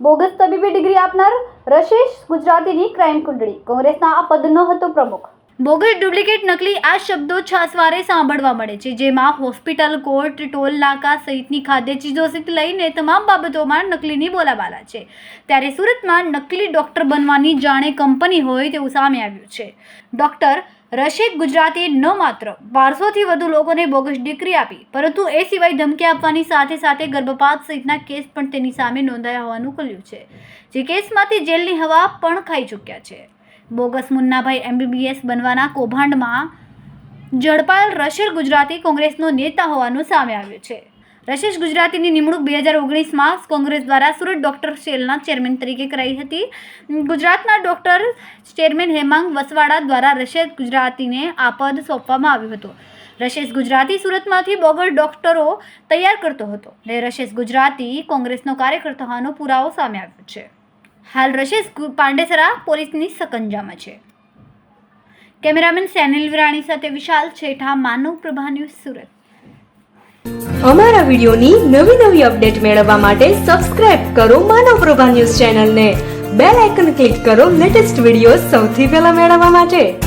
Bogus તબીબી degree આપનાર રશેશ ગુજરાતીની ક્રાઇમ કુંડળી, કોંગ્રેસના આ પદનો હતો પ્રમુખ. બોગસ, ડુપ્લિકેટ, નકલી આ શબ્દો છાસવારે સાંભળવા મળે છે, જેમાં હોસ્પિટલ, કોર્ટ, ટોલ નાકા સહિતની ખાદ્ય ચીજોથી લઈને તમામ બાબતોમાં નકલીની બોલાબાલા છે. ત્યારે સુરતમાં નકલી ડોક્ટર બનવાની જાણે કંપની હોય તેવું સામે આવ્યું છે. ડોક્ટર રશેદ ગુજરાતીએ ન માત્ર 1200થી વધુ લોકોને બોગસ ડિગ્રી આપી, પરંતુ એ સિવાય ધમકી આપવાની સાથે સાથે ગર્ભપાત સહિતના કેસ પણ તેની સામે નોંધાયા હોવાનું ખુલ્યું છે, જે કેસમાંથી જેલની હવા પણ ખાઈ ચૂક્યા છે. બોગસ મુન્નાભાઈ MBBS બનવાના કૌભાંડમાં ઝડપાયેલ રશેદ ગુજરાતી કોંગ્રેસનો નેતા હોવાનું સામે આવ્યું છે. રશેદ ગુજરાતીની નિમણૂક 2019માં કોંગ્રેસ દ્વારા સુરત ડોક્ટર સેલના ચેરમેન તરીકે કરાઈ હતી. ગુજરાતના ડોક્ટર ચેરમેન હેમાંગ વસવાડા દ્વારા રશેદ ગુજરાતીને આ પદ સોંપવામાં આવ્યું હતું. રશેદ ગુજરાતી સુરતમાંથી બોગસ ડોક્ટરો તૈયાર કરતો હતો અને રશેદ ગુજરાતી કોંગ્રેસનો કાર્યકર્તા હોવાનો પુરાવો સામે આવ્યો છે. હાલ રશેદ પાંડેસરા પોલીસની સકંજામાં છે. કેમેરામેન સેનિલ વિરાણી સાથે વિશાલ છેઠા, માનવ પ્રભા ન્યૂઝ, સુરત. અમારા વિડિયોની નવી અપડેટ મેળવવા માટે સબસ્ક્રાઇબ કરો માનવ પ્રભા ન્યૂઝ ચેનલને. બેલ આઇકન ક્લિક કરો લેટેસ્ટ વિડિયો સૌથી પહેલા મેળવવા માટે.